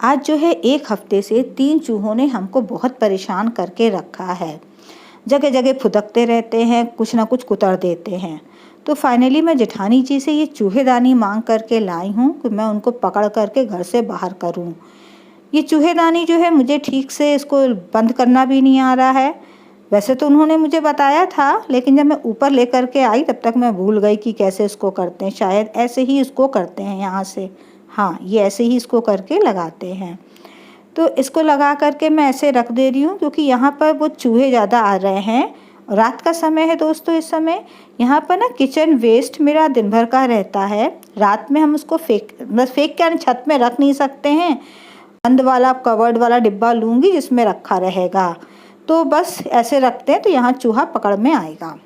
आज जो है 1 हफ्ते से 3 चूहों ने हमको बहुत परेशान करके रखा है। जगह जगह फुदकते रहते हैं, कुछ ना कुछ कुतर देते हैं। तो फाइनली मैं जेठानी जी से ये चूहेदानी मांग करके लाई हूँ कि मैं उनको पकड़ करके घर से बाहर करूँ। ये चूहेदानी जो है मुझे ठीक से इसको बंद करना भी नहीं आ रहा है। वैसे तो उन्होंने मुझे बताया था, लेकिन जब मैं ऊपर लेकर के आई तब तक मैं भूल गई कि कैसे इसको करते हैं। शायद ऐसे ही इसको करते हैं यहाँ से। हाँ, ये ऐसे ही इसको करके लगाते हैं। तो इसको लगा करके मैं ऐसे रख दे रही हूँ क्योंकि यहाँ पर वो चूहे ज़्यादा आ रहे हैं। रात का समय है दोस्तों, इस समय यहाँ पर ना किचन वेस्ट मेरा दिन भर का रहता है। रात में हम उसको फेंक के छत में रख नहीं सकते हैं। बंद वाला कवर्ड वाला डिब्बा लूँगी जिसमें रखा रहेगा। तो बस ऐसे रखते हैं तो यहाँ चूहा पकड़ में आएगा।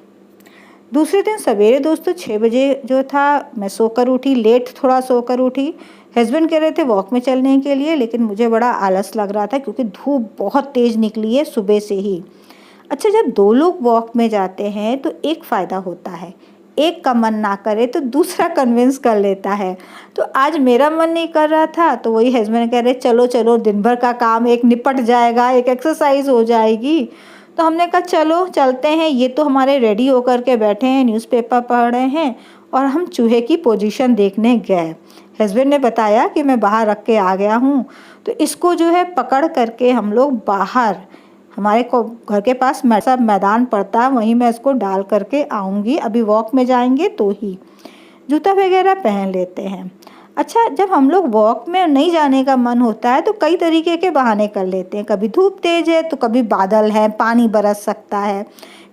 दूसरे दिन सवेरे दोस्तों 6 बजे जो था मैं सोकर उठी, लेट थोड़ा सोकर उठी। हस्बैंड कह रहे थे वॉक में चलने के लिए, लेकिन मुझे बड़ा आलस लग रहा था क्योंकि धूप बहुत तेज़ निकली है सुबह से ही। अच्छा, जब 2 लोग वॉक में जाते हैं तो एक फ़ायदा होता है, एक का मन ना करे तो दूसरा कन्विंस कर लेता है। तो आज मेरा मन नहीं कर रहा था तो वही हस्बैंड कह रहे चलो चलो, दिन भर का काम एक निपट जाएगा, एक एक्सरसाइज हो जाएगी। तो हमने कहा चलो चलते हैं। ये तो हमारे रेडी होकर के बैठे हैं, न्यूज़पेपर पढ़ रहे हैं और हम चूहे की पोजीशन देखने गए। हस्बैंड ने बताया कि मैं बाहर रख के आ गया हूँ। तो इसको जो है पकड़ करके हम लोग बाहर, हमारे को घर के पास सब मैदान पड़ता है, वहीं मैं इसको डाल करके आऊँगी। अभी वॉक में जाएंगे तो ही जूता वगैरह पहन लेते हैं। अच्छा, जब हम लोग वॉक में नहीं जाने का मन होता है तो कई तरीके के बहाने कर लेते हैं। कभी धूप तेज़ है तो कभी बादल है, पानी बरस सकता है।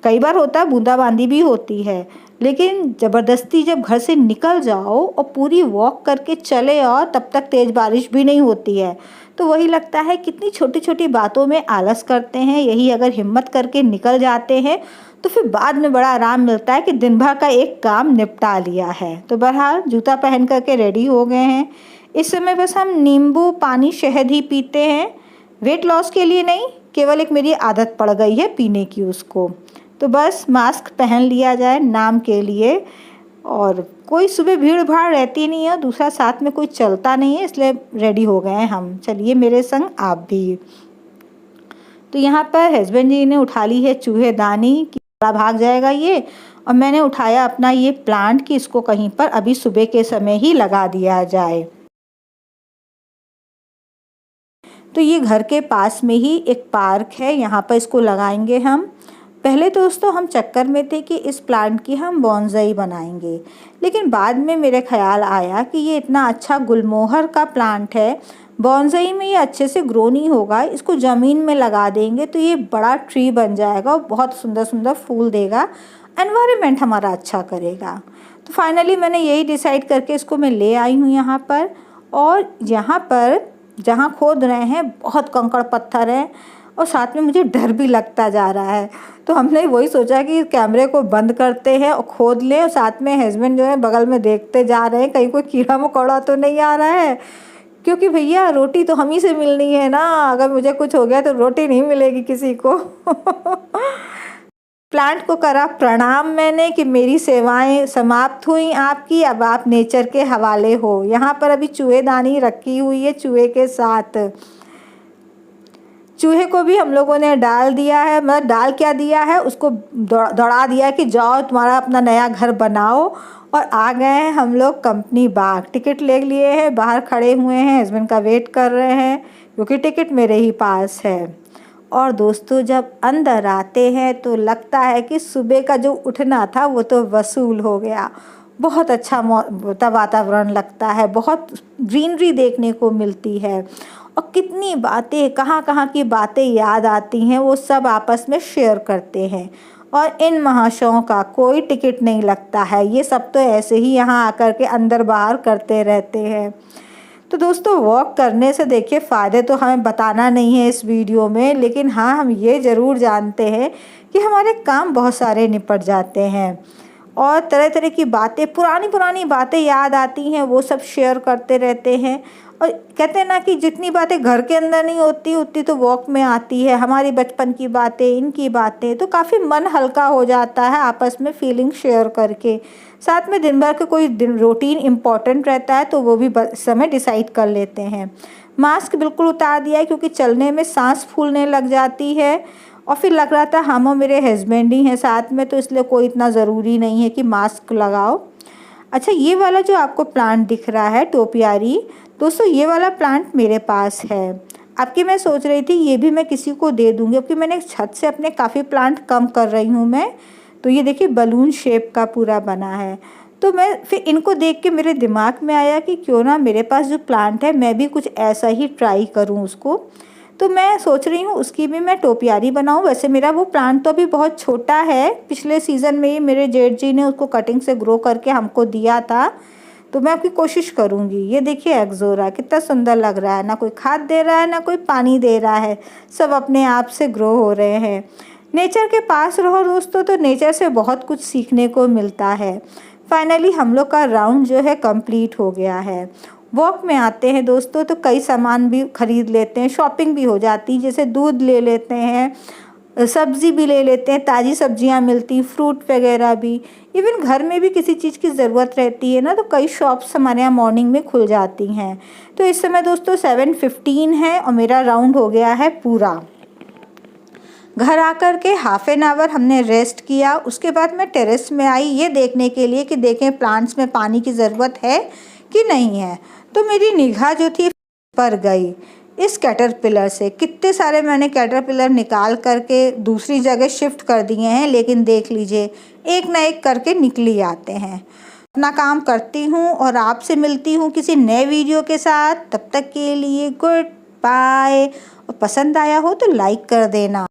कई बार होता है बूंदाबांदी भी होती है। लेकिन ज़बरदस्ती जब घर से निकल जाओ और पूरी वॉक करके चले आओ तब तक तेज़ बारिश भी नहीं होती है। तो वही लगता है कितनी छोटी छोटी बातों में आलस करते हैं। यही अगर हिम्मत करके निकल जाते हैं तो फिर बाद में बड़ा आराम मिलता है कि दिन भर का एक काम निपटा लिया है। तो बहरहाल जूता पहन करके रेडी हो गए हैं। इस समय बस हम नींबू पानी शहद ही पीते हैं। वेट लॉस के लिए नहीं, केवल एक मेरी आदत पड़ गई है पीने की उसको। तो बस मास्क पहन लिया जाए नाम के लिए। और कोई सुबह भीड़ भाड़ रहती नहीं है, दूसरा साथ में कोई चलता नहीं है, इसलिए रेडी हो गए हैं हम। चलिए मेरे संग आप भी। तो यहाँ पर हस्बैंड जी ने उठा ली है चूहेदानी कि बड़ा भाग जाएगा ये, और मैंने उठाया अपना ये प्लांट कि इसको कहीं पर अभी सुबह के समय ही लगा दिया जाए। तो ये घर के पास में ही एक पार्क है, यहाँ पर इसको लगाएंगे हम। पहले दोस्तों हम चक्कर में थे कि इस प्लांट की हम बॉन्साई बनाएंगे, लेकिन बाद में मेरे ख्याल आया कि ये इतना अच्छा गुलमोहर का प्लांट है, बॉन्साई में ये अच्छे से ग्रो नहीं होगा। इसको ज़मीन में लगा देंगे तो ये बड़ा ट्री बन जाएगा और बहुत सुंदर सुंदर फूल देगा, एनवायरनमेंट हमारा अच्छा करेगा। तो फाइनली मैंने यही डिसाइड करके इसको मैं ले आई हूँ यहाँ पर। और यहाँ पर जहाँ खोद रहे हैं बहुत कंकड़ पत्थर है और साथ में मुझे डर भी लगता जा रहा है। तो हमने वही सोचा कि कैमरे को बंद करते हैं और खोद लें, और साथ में हस्बैंड जो है बगल में देखते जा रहे हैं कहीं कोई कीड़ा मकोड़ा तो नहीं आ रहा है, क्योंकि भैया रोटी तो हम ही से मिलनी है ना। अगर मुझे कुछ हो गया तो रोटी नहीं मिलेगी किसी को। प्लांट को करा प्रणाम मैंने कि मेरी सेवाएं समाप्त हुई आपकी, अब आप नेचर के हवाले हो। यहाँ पर अभी चूहेदानी रखी हुई है चूहे के साथ। चूहे को भी हम लोगों ने डाल दिया है, मतलब डाल क्या दिया है, उसको दौड़ा दिया कि जाओ तुम्हारा अपना नया घर बनाओ। और आ गए हैं हम लोग कंपनी बाग। टिकट ले लिए हैं, बाहर खड़े हुए हैं, हस्बैंड का वेट कर रहे हैं क्योंकि टिकट मेरे ही पास है। और दोस्तों जब अंदर आते हैं तो लगता है कि सुबह का जो उठना था वो तो वसूल हो गया। बहुत अच्छा वातावरण लगता है, बहुत ग्रीनरी देखने को मिलती है और कितनी बातें, कहाँ कहाँ की बातें याद आती हैं, वो सब आपस में शेयर करते हैं। और इन महाशयों का कोई टिकट नहीं लगता है, ये सब तो ऐसे ही यहाँ आकर के अंदर बाहर करते रहते हैं। तो दोस्तों वॉक करने से देखिए फ़ायदे तो हमें बताना नहीं है इस वीडियो में, लेकिन हाँ हम ये ज़रूर जानते हैं कि हमारे काम बहुत सारे निपट जाते हैं और तरह तरह की बातें, पुरानी पुरानी बातें याद आती हैं, वो सब शेयर करते रहते हैं। और कहते हैं ना कि जितनी बातें घर के अंदर नहीं होती उतनी तो वॉक में आती है। हमारी बचपन की बातें, इनकी बातें, तो काफ़ी मन हल्का हो जाता है आपस में फीलिंग शेयर करके। साथ में दिन भर का कोई दिन रूटीन इम्पॉर्टेंट रहता है तो वो भी समय डिसाइड कर लेते हैं। मास्क बिल्कुल उतार दिया है क्योंकि चलने में सांस फूलने लग जाती है। और फिर लग रहा था हम और मेरे हस्बैंड ही हैं साथ में, तो इसलिए कोई इतना ज़रूरी नहीं है कि मास्क लगाओ। अच्छा, ये वाला जो आपको प्लांट दिख रहा है टोपियारी, दोस्तों ये वाला प्लांट मेरे पास है। अब कि मैं सोच रही थी ये भी मैं किसी को दे दूँगी, क्योंकि मैंने छत से अपने काफ़ी प्लांट कम कर रही हूँ मैं। तो ये देखिए बलून शेप का पूरा बना है। तो मैं फिर इनको देख के मेरे दिमाग में आया कि क्यों ना मेरे पास जो प्लांट है मैं भी कुछ ऐसा ही ट्राई करूँ उसको। तो मैं सोच रही हूँ उसकी भी मैं टोपियारी बनाऊँ। वैसे मेरा वो प्लांट तो अभी बहुत छोटा है, पिछले सीज़न में ही मेरे जेठ जी ने उसको कटिंग से ग्रो करके हमको दिया था। तो मैं आपकी कोशिश करूँगी। ये देखिए एक्ज़ोरा कितना सुंदर लग रहा है, ना कोई खाद दे रहा है ना कोई पानी दे रहा है, सब अपने आप से ग्रो हो रहे हैं। नेचर के पास रहो दोस्तों तो नेचर से बहुत कुछ सीखने को मिलता है। फाइनली हम लोग का राउंड जो है कंप्लीट हो गया है। वॉक में आते हैं दोस्तों तो कई सामान भी खरीद लेते हैं, शॉपिंग भी हो जाती है, जैसे दूध ले लेते हैं, सब्ज़ी भी ले लेते हैं, ताज़ी सब्जियां मिलती, फ्रूट वगैरह भी। इवन घर में भी किसी चीज़ की ज़रूरत रहती है ना, तो कई शॉप्स हमारे यहाँ मॉर्निंग में खुल जाती हैं। तो इस समय दोस्तों 7:15 है और मेरा राउंड हो गया है पूरा। घर आकर के हाफ एन आवर हमने रेस्ट किया। उसके बाद मैं टेरेस में आई ये देखने के लिए कि देखें प्लांट्स में पानी की ज़रूरत है कि नहीं है। तो मेरी निगाह जो थी पर गई इस कैटरपिलर से। कितने सारे मैंने कैटरपिलर निकाल करके दूसरी जगह शिफ्ट कर दिए हैं, लेकिन देख लीजिए एक ना एक करके निकली आते हैं। अपना काम करती हूँ और आपसे मिलती हूँ किसी नए वीडियो के साथ। तब तक के लिए गुड बाय। और पसंद आया हो तो लाइक कर देना।